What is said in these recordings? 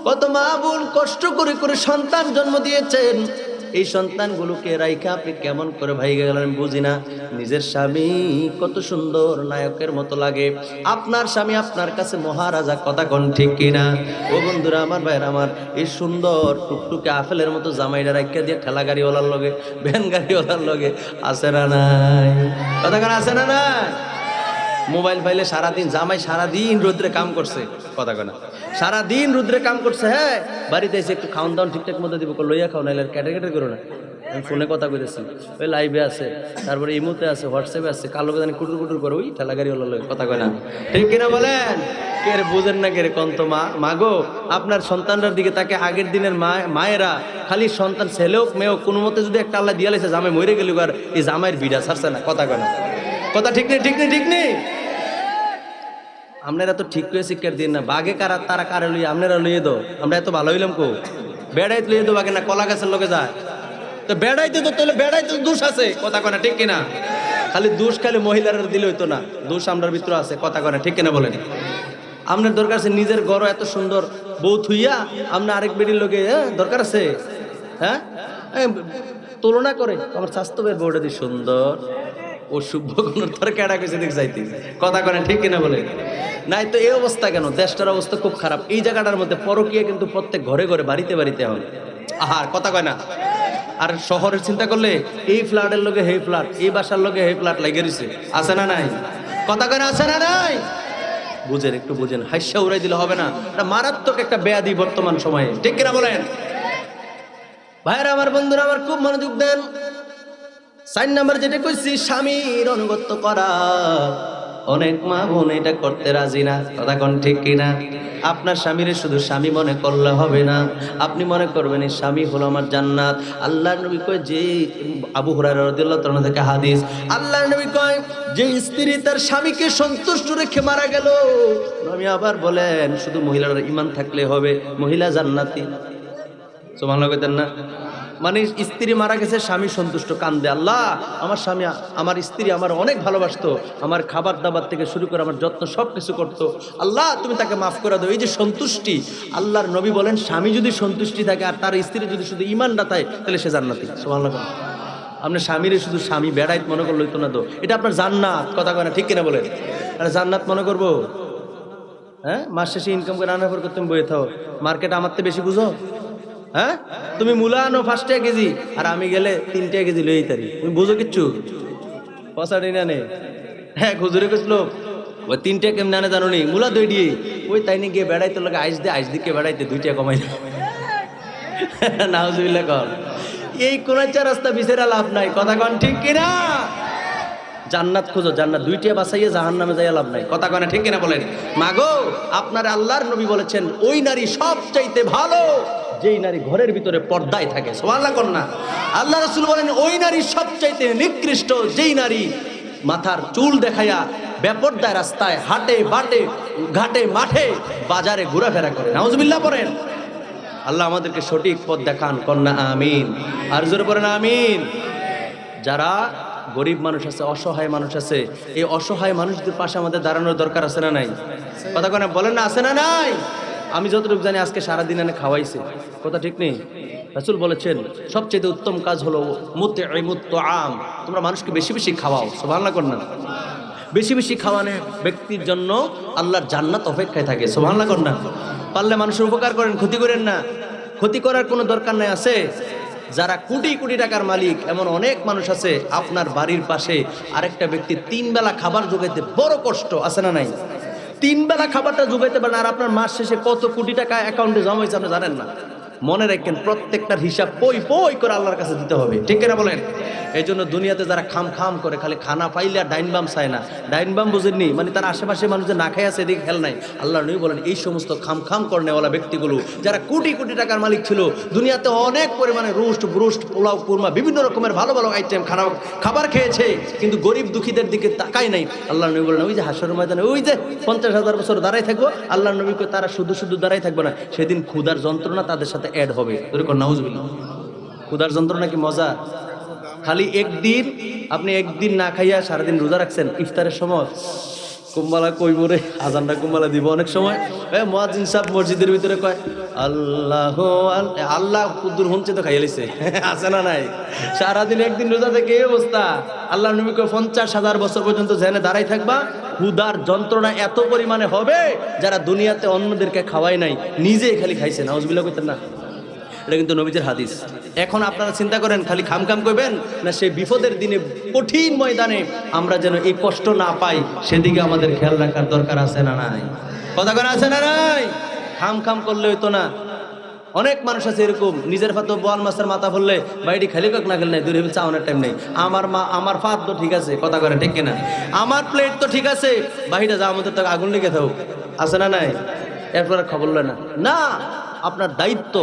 কত মা বোন কষ্ট করে করে সন্তান জন্ম দিয়েছেন, এই সন্তানগুলোকে রাইখা আপনি কেমন করে ভাইগে গেলেন বুঝি না। নিজের স্বামী কত সুন্দর নায়কের মতো লাগে, আপনার স্বামী আপনার কাছে মহারাজা, কথা কোন ঠিক কিনা? ও বন্ধুরা আমার, ভাইরা আমার, এই সুন্দর টুকটুকে আপেলের মতো জামাইটা রাইখা দিয়ে ঠেলা গাড়িওয়ালার লগে, ভ্যান গাড়িওয়ালার লগে আছে না নাই? কথা কোন আছে না নাই? মোবাইল ফাইলে সারাদিন জামাই সারাদিন রোদ্রে কাম করছে, কথা কয় না, সারাদিন রোদ্রে কাম করছে। হ্যাঁ, বাড়িতে এসে একটু খাওয়ান দাওয়ান ঠিকঠাক মতো দিব, লইয়া খাও, নাইলে ক্যাটে ক্যাটে করো না। আমি ফোনে কথা কইতেছি, ওই লাইভে আছে, তারপরে ইমোতে আছে, হোয়াটসঅ্যাপে আছে, কালো জানি কুটুর কুটুর করে ওই ঠেলা গাড়ি হলো, কথা কয় না, ঠিক কিনা বলেন? কে রে বুঝেন না, কে রে কন্ত মা মাগো, আপনার সন্তানটার দিকে তাকে আগের দিনের মায়েরা খালি সন্তান ছেলে হোক মেয়ে হোক কোনো মতে যদি একটা আল্লাহ দিয়া লেছে, জামাই মরে গেল আর এই জামাইয়ের ভিড়া ছাড়ছে না, কথা কয় না, কথা ঠিক নেই, ঠিক নেই, ঠিক নেই। আপনারা তো ঠিক করে শিক্ষার দিন না, বাঘে কারা তারা কারে লইয়া আপনারা লইয়ে দো, আমরা এত ভালো হইলাম কো? বেড়াইতে লইয়ে দো বাঘে না, কলা গাছের লোকে যায় তো বেড়াইতে, তো তাহলে বেড়াইতে দোষ আছে, কথা কয় না, ঠিক কিনা? খালি দোষ খালি মহিলারা দিলে হইতো না, দোষ আমরার ভিতরে আছে, কথা কয় না, ঠিক কিনা বলেন? আপনার দরকার আছে নিজের ঘর এত সুন্দর বউ থুইয়া আপনি আরেক বেড়ির লোকে দরকার আছে? হ্যাঁ, তুলনা করে আমার স্বাস্থ্যের বউটা দি সুন্দর, ও শুভ কোন তোর কেডা কইছে দেখ যাইতে, কথা কয় না, ঠিক কিনা বলে? নাই তো এই অবস্থা কেন? দেশটার অবস্থা খুব খারাপ। এই জায়গাটার মধ্যে পরকীয়া কিন্তু প্রত্যেক ঘরে ঘরে বাড়িতে বাড়িতে হয়। আহার, কথা কয় না। আর শহরের চিন্তা করলে এই ফ্ল্যাটের লোকে হে ফ্ল্যাট, এই বাসার লোকে হে ফ্ল্যাট লাগিয়ে দিছে, আছে না নাই? কথা কয় না, আছে না নাই? বুঝেন, একটু বুঝেন, হাইসা উড়াই দিলে হবে না, এটা মারাত্মক একটা বেয়াদি বর্তমান সময়ে, ঠিক কিনা বলেন? ভাইরা আমার, বন্ধুরা আমার, খুব মনোযোগ দেন। 4 নাম্বার যেটা কইছি, স্বামীর অনুগত্য করা। অনেক মা বোন এটা করতে রাজি না, কথা কোন ঠিক কিনা? আপনার স্বামীরে শুধু স্বামী মনে করলে হবে না, আপনি মনে করবেন এই স্বামী হলো আমার জান্নাত। আল্লাহর নবী কয়, যে আবু হুরায়রা রাদিয়াল্লাহু তাআলা থেকে হাদিস, আল্লাহর নবী কয় যে স্ত্রী তার স্বামীকে সন্তুষ্ট রেখে মারা গেল, নবী আবার বলেন শুধু মহিলার ঈমান থাকলে হবে, মহিলা জান্নাতি। সুবহানাল্লাহ কইতেন না? মানে স্ত্রী মারা গেছে, স্বামী সন্তুষ্ট, কান্দে, আল্লাহ আমার স্বামী, আমার স্ত্রী আমার অনেক ভালোবাসতো, আমার খাবার দাবার থেকে শুরু করে আমার যত্ন সব কিছু করতো, আল্লাহ তুমি তাকে মাফ করে দাও। এই যে সন্তুষ্টি, আল্লাহর নবী বলেন স্বামী যদি সন্তুষ্টি থাকে আর তার স্ত্রী যদি শুধু ঈমান না থাকে, তাহলে সে জান্নাতি। সুবহানাল্লাহ। আপনার স্বামীরে শুধু স্বামী বেড়াইত মনে করলো হইতো না তো, এটা আপনার জান্নাত, কথা কয় না, ঠিক কিনা বলেন? আরে জান্নাত মনে করবো? হ্যাঁ, মাস শেষে ইনকাম করে আনার পর তুমি বইয়ে থাও, মার্কেট আমার তো বেশি বুঝো। হ্যাঁ, তুমি মূলা আনো 5 টাকা কেজি আর আমি গেলে 3 টাকা কেজি লই তারি, তুমি বুঝো কিচ্ছু? পয়সাটি না নে। হ্যাঁ, হুজুরে কইছিল ওই 3 টাকা কেমন আনে জানো নি, মূলা দই দিয়ে ওই তাই নিয়ে গিয়ে বেড়াইতে লাগে, আইস দিকে বেড়াইতে 2 টাকা কমাই নাউজুবিল্লাহ কর। এই কোন একটা রাস্তা বিচারা লাভ নাই, কথা কন ঠিক কিনা? জান্নাত খুঁজো, জান্নাত 2 টাকা বাঁচাইয়ে জাহান্নামে যাইয়া লাভ নাই, কথা কয় না, ঠিক কিনা বলেন? মাগো, আপনার আল্লাহর নবী বলেছেন ওই নারী সবচাইতে ভালো যেই নারী ঘরের ভিতরে পর্দায় থাকে। সুবহানাল্লাহ কর না। আল্লাহ রাসূল বলেন ওই নারী সবচাইতে নিকৃষ্ট যেই নারী মাথার চুল দেখাইয়া বেপর্দায় রাস্তায় হাটে বাটে ঘাটে মাঠে বাজারে ঘোরাফেরা করে। নাউজুবিল্লাহ পড়েন। আল্লাহ আমাদেরকে সঠিক পথ দেখান, কন্যা আমিন। আর জোরে পড়েন আমিন। যারা গরিব মানুষ আছে, অসহায় মানুষ আছে, এই অসহায় মানুষদের পাশে আমাদের দাঁড়ানোর দরকার আছে না নাই? কথা কেন বলেন না, আছে না নাই? আমি যতটুকু জানি আজকে সারাদিন এনে খাওয়াইছে, কথা ঠিক নেই? রাসূল বলেছেন সবচেয়ে উত্তম কাজ হলো মুতঈমুত তাআম, তোমরা মানুষকে বেশি বেশি খাওয়াও। সুবহানাল্লাহ কর না। বেশি বেশি খাওয়ানো ব্যক্তির জন্য আল্লাহর জান্নাত অপেক্ষায় থাকে। সুবহানাল্লাহ কর না। পারলে মানুষের উপকার করেন, ক্ষতি করেন না। ক্ষতি করার কোনো দরকার নাই। আছে যারা কোটি কোটি টাকার মালিক, এমন অনেক মানুষ আছে আপনার বাড়ির পাশে আরেকটা ব্যক্তি 3 বেলা খাবার জোগাইতে বড় কষ্ট, আছে না নাই? 3 বেলা খাবারটা জোগাইতে পারেন, আর আপনার মাস শেষে কত কোটি টাকা অ্যাকাউন্টে জমা হয়েছে আপনি জানেন না। মনে রাখেন প্রত্যেকটার হিসাব পই পই করে আল্লাহর কাছে দিতে হবে, ঠিক কিনা বলেন? এই জন্য দুনিয়াতে যারা খাম খাম করে খালি খানা পাইলে আর ডাইন বাম চায় না, ডাইন বাম বুঝেননি, মানে তার আশেপাশে মানুষ যে না খাই আছে এদিকে খেয়াল নাই। আল্লাহ নবী বলেন এই সমস্ত খাম খাম করনেওয়ালা ব্যক্তিগুলো যারা কোটি কোটি টাকার মালিক ছিল, দুনিয়াতে অনেক পরিমাণে রোস্ট ব্রোস্ট পোলাও কুরমা বিভিন্ন রকমের ভালো ভালো আইটেম খাবার খেয়েছে, কিন্তু গরিব দুঃখীদের দিকে তাকাই নাই। আল্লাহ নবী বলেন ওই যে হাসরের ময়দানে ওই যে 50,000 বছর দাঁড়াই থাকবো, আল্লাহ নবী কই তারা শুধু শুধু দাঁড়াই থাকবে না, সেদিন ক্ষুধার যন্ত্রণা তাদের সাথে অ্যাড হবে। নাউজুবিল্লাহ। ক্ষুধার যন্ত্রণা কি মজা? খালি একদিন আপনি একদিন না খাইয়া সারাদিন রোজা রাখছেন, ইফতারের সময় কুম্বালা কইব রে, আজানটা কুম্বালা দিব অনেক সময়। মুয়াজ্জিন সাহেব মসজিদের ভিতরে কয় আল্লাহ আল্লাহ কুদ্দুর হুনছে তো খাইয়ে লিছে আছে না নাই? সারাদিন একদিন রোজা থেকে এই অবস্থা। আল্লাহ নবী কয় 50,000 বছর পর্যন্ত জেনে দাঁড়াই থাকবা, ক্ষুধার যন্ত্রণা এত পরিমাণে হবে যারা দুনিয়াতে অন্যদেরকে খাওয়ায় নাই, নিজেই খালি খাইছে। নাউজুবিল্লাহ কইতেন না? এটা কিন্তু নবীজির হাদিস। এখন আপনারা চিন্তা করেন খালি খামখাম করবেন না সেই বিপদের দিনে কঠিন ময়দানে আমরা যেন এই কষ্ট না পাই, সেদিকে আমাদের খেয়াল রাখার দরকার আছে না নাই? কথা কেন আছে না নাই? খামখাম করলে হইতো না। অনেক মানুষ আছে এরকম, নিজের ফাতো বোয়াল মাছের মাথা বললে বাইটি খালি কাক না খেলে নাই, দূরে চাওয়ানোর টাইম নেই। আমার ফাত তো ঠিক আছে, কথা করে ঠিক কিনা? আমার প্লেট তো ঠিক আছে, বাহিরে যা আমাদের তো আগুন লেগে থাকুক, আছে না নাই? এরপর খবর লয় না। না, আপনার দায়িত্ব,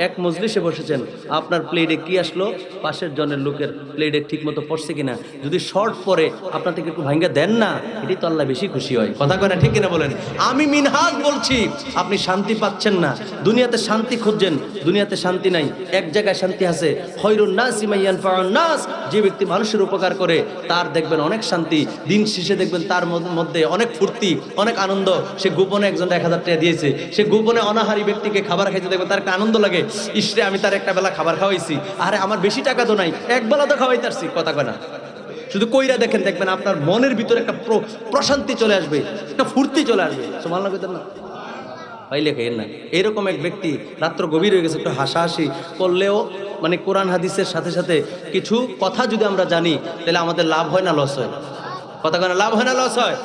এক মজলিসে বসেছেন, আপনার প্লেটে কি আসলো, পাশের জনের লোকের প্লেটে ঠিক মতো পড়ছে কিনা, যদি শর্ট পরে আপনার থেকে একটু ভাঙ্গা দেন না, এটি তো আল্লাহ বেশি খুশি হয়। কথা কয় না ঠিক কিনা বলেন? আমি মিনহাজ বলছি, আপনি শান্তি পাচ্ছেন না, দুনিয়াতে শান্তি খুঁজছেন, দুনিয়াতে শান্তি নাই। এক জায়গায় শান্তি আছে, খৈরুন নাসি মান ইয়ানফাউন নাস, যে ব্যক্তি মানুষের উপকার করে তার দেখবেন অনেক শান্তি, দিন শেষে দেখবেন তার মধ্যে অনেক ফুর্তি, অনেক আনন্দ। সে গোপনে একজন 1000 টাকা দিয়েছে, সে গোপনে অনাহারী ব্যক্তিকে খাবার খাইতে দেখবেন তার আনন্দ লাগে, ইসরে আমি তার একটা বেলা খাবার খাওয়াইছি, আরে আমার বেশি টাকা তো নাই, এক বেলা তো খাওয়াইতে পারছি। কথা কয় না? শুধু কইরা দেখেন, দেখবেন আপনার মনের ভিতরে একটা প্রশান্তি চলে আসবে, একটা ফুর্তি চলে আসবে। সুবহানাল্লাহ কইতেন না? পাইলে খাইয়েন না। এরকম এক ব্যক্তি রাত্র গভীর হয়ে গেছে, একটু হাসাহাসি করলেও মানে কোরআন হাদিসের সাথে সাথে কিছু কথা যদি আমরা জানি, তাহলে আমাদের লাভ হয় না লস হয়? কথা কয় না? লাভ হয় না লস হয়?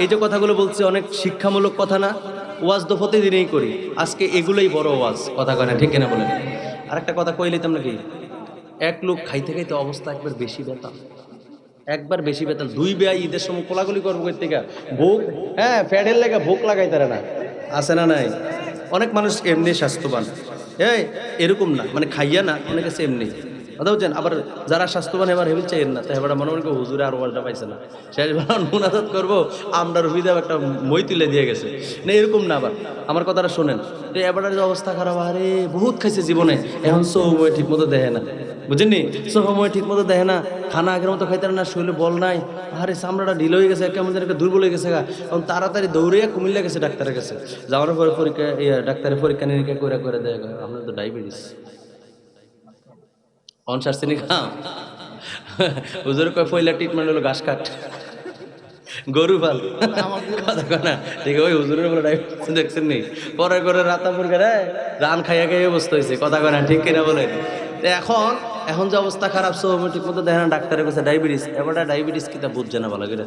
এই যে কথাগুলো বলছি অনেক শিক্ষামূলক কথা না? ওয়াজ তো প্রতিদিনই করি, আজকে এগুলোই বড় ওয়াজ। কথা কয় না ঠিক কিনা বলেন? আরেকটা কথা কই লইতাম নাকি, এক লোক খাইতে খাইতে অবস্থা একবার বেশি বেতাম, একবার বেশি বেতাম, দুই বেয়া ঈদের সময় কোলাগুলি করবো কই থেকে ভোগ, হ্যাঁ ফ্যাটের লেগে ভোগ লাগাই তারা না, আছে না নাই? অনেক মানুষ এমনি স্বাস্থ্যবান, এরকম না, মানে খাইয়া না, অনেক আছে এমনি। কথা বলছেন? আবার যারা স্বাস্থ্যবান এবার হেবিল চাইেন না, তাই এবার মনে মনে হুজুরে আর ওয়াজটা পাইছে না, শেষ বেলা মুনাজাত করবো, আমরা রুবিদেব একটা মই তুলে দিয়ে গেছে না, এরকম না। আবার আমার কথাটা শোনেন, তো এবার যে অবস্থা খারাপ, আরে বহুত খাইছে জীবনে, এখন সময় ঠিক মতো দেখে না, বুঝেননি? সময় ঠিক মতো দেখে না, খানা আগের মতো খাইতে না, শরীরে বল নাই, আরে চামড়াটা ঢিল হয়ে গেছে, কেমন যেন একটা দুর্বল হয়ে গেছে গা। এখন তাড়াতাড়ি দৌড়িয়া কুমিল্লা গেছে ডাক্তারের কাছে, যাওয়ার পরে পরীক্ষা ডাক্তারের পরীক্ষা নিরীক্ষা করে দেয়, আপনার তো ডায়াবেটিস। অনসারসিনি খাম হুজুর কয় পয়লা ট্রিটমেন্ট হলো ঘাস কাট, গরু পাল। কথা কয় না ঠিক? ওই হুজুরের বলে ডায়াবেটিস দেখছেন নি? পরে করে রাতাপুর করে রান খাইয়া খাইয়ে অবস্থা হয়েছে। কথা কয় না ঠিক কিনা বলেন? এখন যে অবস্থা খারাপ, সব ঠিক মতো দেখে না, ডাক্তারের কাছে ডায়াবেটিস, এবার ডায়াবেটিস কিতা বুঝছে না ভালো করে,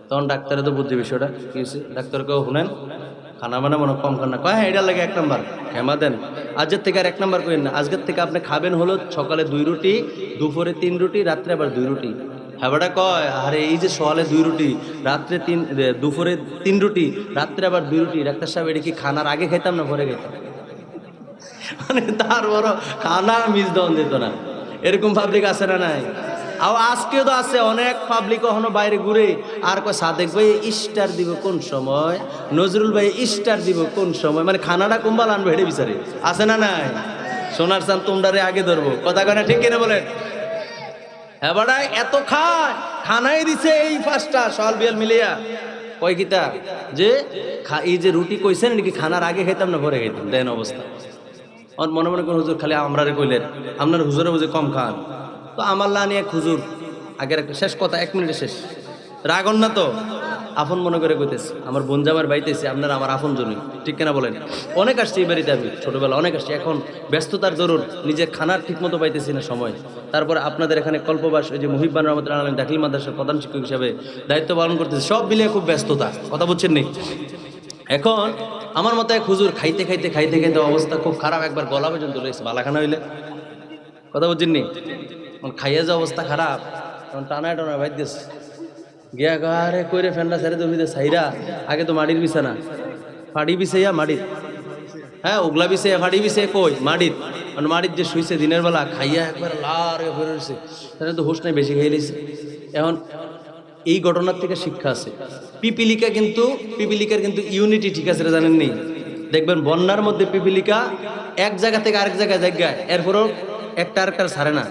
তখন ডাক্তারে তো বুঝছে বিষয়টা কি হয়েছে। ডাক্তারকেও শুনেন খানা মানে মনে কম খান না, কয় হ্যাঁ এটা লাগে 1 নাম্বার খেমা দেন, আজকের থেকে আর 1 নাম্বার করেন না, আজকের থেকে আপনি খাবেন হলো সকালে 2 রুটি, দুপুরে 3 রুটি, রাত্রে আবার 2 রুটি। হ্যাঁ কয় আরে এই যে সকালে 2 রুটি, রাত্রে দুপুরে 3 রুটি, রাত্রে আবার 2 রুটি, ডাক্তার সাহেব এটা কি খানার আগে খাইতাম না পরে খাইতাম? মানে তার বড় খানা মিস দেওয়া যেত না, এরকম পাবলিক আছে না নাই? আর আজকেও তো আছে অনেক পাবলিক, কখনো বাইরে ঘুরে আর কয় সাদেক ভাই স্টার দিব কোন সময়, নজরুল ভাই স্টার দিব কোন সময়, মানে খানাটা কুম্বাল আনবে হেঁটে বিচারে, আছে না নাই? সোনার চান তোমরারে আগে ধরবো। কথা কয় না ঠিক কিনা বলেন? হ্যাঁ বাড়াই এত খানাই দিছে এই 5টা সল বিয়াল মিলিয়া কয় কিতা যে এই যে রুটি কইছেন নাকি খানার আগে খাইতাম না পরে খাইতাম, দেন অবস্থা। আমার মনে মনে কোন হুজুর খালি আমরারে কইলেন, আপনার হুজুরে বুঝে কম খান, তো আমার লা নিয়ে হুজুর আগের একটা শেষ কথা 1 মিনিটে শেষ, রাগন না তো, আপন মনে করে কইতেছি, আমার বোন জামার বাইতেছি, আপনারা আমার আপন জনই, ঠিক কিনা বলেন? অনেক আসছি এই বাড়িতে, আমি ছোটবেলা অনেক আসছি, এখন ব্যস্ততার জরুর নিজের খানার ঠিক মতো পাইতেছি না সময়। তারপরে আপনাদের এখানে কল্পবাস, ওই যে মুহিব্বান রহমতুল্লাহ আলাইহি দাখিল মাদ্রাসার প্রধান শিক্ষক হিসাবে দায়িত্ব পালন করতেছি, সব মিলিয়ে খুব ব্যস্ততা। কথা বুঝছেন নি? এখন আমার মতো এক হুজুর খাইতে খাইতে অবস্থা খুব খারাপ, একবার গলা পর্যন্ত রয়েছে বালাখানা হইলে। কথা বুঝছেন নি? খাইয়া যে অবস্থা খারাপ, তখন টানায় বাইর দিস গিয়া গারে কইরে ফেন্ডা ছেড়ে তুমি সাইরা, আগে তো মাটির বিছানা, ফাড়ি বিছাইয়া মাটির, হ্যাঁ ওগলা বিছাইয়া ফাড়ি বিছাইয়া কই মাটির, মানে মাটির যে শুইছে দিনের বেলা, খাইয়া একবার লার হয়ে রয়েছে, তাহলে তো হুশ নাই, বেশি খাই লিছে। এখন এই ঘটনার থেকে শিক্ষা আছে, পিপিলিকার কিন্তু ইউনিটি ঠিক আছে জানেন নি? দেখবেন বন্যার মধ্যে পিপিলিকা এক জায়গা থেকে আরেক জায়গায় এরপরও একটা আরেকটার ছাড়ে না,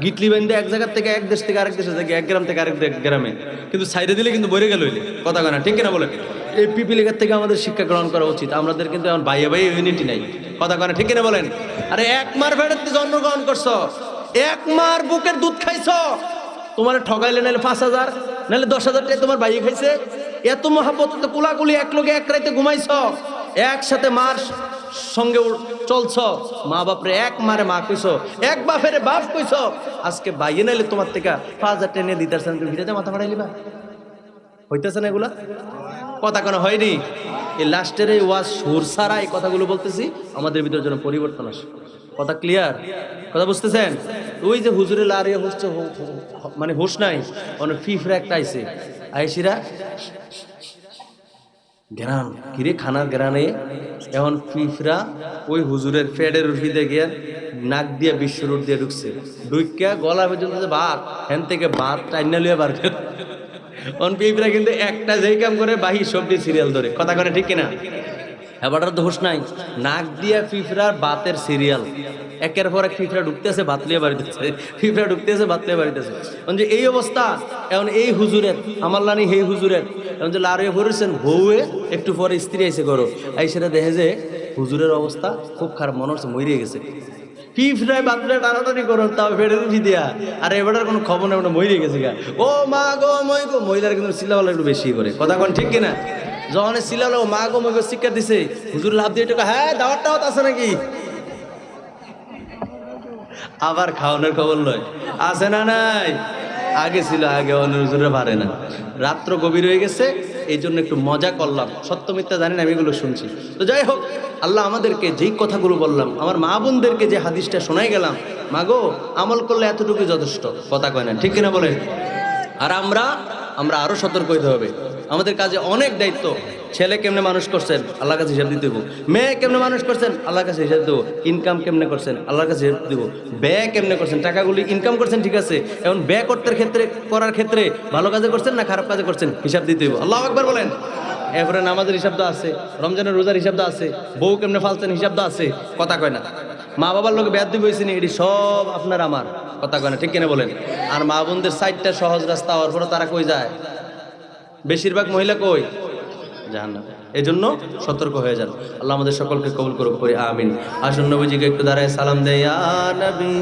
গিটলি বান্ধে এক জায়গার থেকে এক দেশ থেকে আরেক দেশে যায়, এক গ্রাম থেকে আরেক গ্রামে, কিন্তু সাইডে দিলে কিন্তু বইরে গেল কথা কয় না ঠিক কিনা বলেন? এই পিপিলিকার থেকে আমাদের শিক্ষা গ্রহণ করা উচিত। আমাদের কিন্তু এখন ভাইয়ে ভাইয়ে ইউনিটি নাই, কথা কয় না ঠিক কিনা বলেন? আরে এক মার ভেড়াতে জন্মগ্রহণ করছো, এক মার বুকের দুধ খাইছো, তোমার ঠগাইলে নাহলে 5,000 নাহলে 10,000 টাকা তোমার ভাইয়ে খাইছে, এত মহাব্বত কোলাকুলি এক লোকে এক রাইতে ঘুমাইছ, একসাথে মার সঙ্গে চলছ, মা বাপরে এক মারে মা কইছো, এক বাপের বাপ কইছো, আজকে বাইয়ে নাইলে তোমার থেকে 5,000 টাকা নিয়ে দিতেছেন, তুমি ভিড়াতে মাথা মারাই লিবা? হইতেছে না এগুলা? কথা কোনো হয়নি। এই লাস্টের এই ওয়াজ সুর ছাড়া এই কথাগুলো বলতেছি, আমাদের ভিতরে যেন পরিবর্তন আসে। কথা ক্লিয়ার? কথা বুঝতেছেন? ওই যে হুজুরে লারিয়া বসছে, মানে হুশ নাই, অনেক ফিফরা একটা আইছে, আইসিরা গ্রান কিরে খানার গ্রানে, এখন ফিফরা ওই হুজুরের ফেডের উঠিতে গিয়ে নাক দিয়ে বিশ্ব রোড দিয়ে ঢুকছে, ঢুকিয়া গলা পর্যন্ত যে ভাত, হ্যান থেকে ভাত টাইনা লিয়া বার করে। অন ফিফরা কিন্তু একটা যেই কাম করে বাহি সবজি সিরিয়াল ধরে, কথা করে ঠিক কিনা? এবারটার তো হুশ নাই, নাক দিয়া ফিফরার বাতের সিরিয়াল, একের পর এক ফিফরা ঢুকতেছে ভাত লিয়ে বাড়িতেছে, ফিফরা ঢুকতেছে ভাত লিয়ে বাড়িতেছে। এখন যে এই অবস্থা, এখন এই হুজুরের আমার লানি এই হুজুরের এখন যে লাড়িয়ে ভরেছেন বউয়ে, একটু পরে স্ত্রী আইসে করো, আইসেরা দেখে যে হুজুরের অবস্থা খুব খারাপ, মনে হচ্ছে মরে গেছে। ফিফরায় বাতলে টানাটানি করো, তাও ফেড়ে উঠি দিয়া, আর এবারের কোনো খবর নেই, ওটা মরে গেছে গা, ও মা গো মই গো, মহিলার কিন্তু চিল্লাওয়ালা একটু বেশি করে, কথা কোন ঠিক কিনা? যখন চিল্লালো মা গো মই গো শিক্ষা দিছে, হুজুর লাভ দিয়ে টাকা, হ্যাঁ দাওয়াত টাওয়াত আছে নাকি? আবার খাওয়ানোর খবর লয়, আছে না নাই? আগে ছিল, আগে হুজুরে পারে না। রাত্র গভীর হয়ে গেছে, এই জন্য একটু মজা করলাম, সত্য মিথ্যা জানি না, আমি এগুলো শুনছি। তো যাই হোক, আল্লাহ আমাদেরকে যেই কথাগুলো বললাম, আমার মা বোনদেরকে যে হাদিসটা শোনাই গেলাম, মা গো আমল করলে এতটুকুই যথেষ্ট, কথা কয় না ঠিক কিনা বলেন? আর আমরা আরো সতর্ক হইতে হবে, আমাদের কাজে অনেক দায়িত্ব। ছেলে কেমনে মানুষ করছেন, আল্লাহর কাছে হিসাব দিতে দেবো। মেয়ে কেমনে মানুষ করছেন, আল্লাহর কাছে হিসাব দেবো। ইনকাম কেমনে করছেন, আল্লাহর কাছে হিসাব দেবো। ব্যয় কেমনে করছেন, টাকাগুলি ইনকাম করছেন ঠিক আছে, এখন ব্যয় করার ক্ষেত্রে ভালো কাজে করছেন না খারাপ কাজে করছেন, হিসাব দিতে দেবো। আল্লাহু আকবার বলেন। এরপরে নামাজের হিসাব তো আছে, রমজানের রোজার হিসাব তো আছে, বউ কেমনে ফালছেন হিসাব তো আছে, কথা কয় না? মা বাবার লোকে ব্যাধ দিব হয়েছে, এটি সব আপনার আমার, কথা কয় না ঠিক কিনা বলেন? আর মা বোনদের সাইডটা সহজ রাস্তা হওয়ার পরে তারা কই যায়, বেশিরভাগ মহিলা কই জাহান্নাম। এই জন্য সতর্ক হয়ে যান। আল্লাহ আমাদের সকলকে কবুল করুক, করি আমিন। আসুন নবীজিকে একটু দাঁড়ায় সালাম দেয়, ইয়া নবী।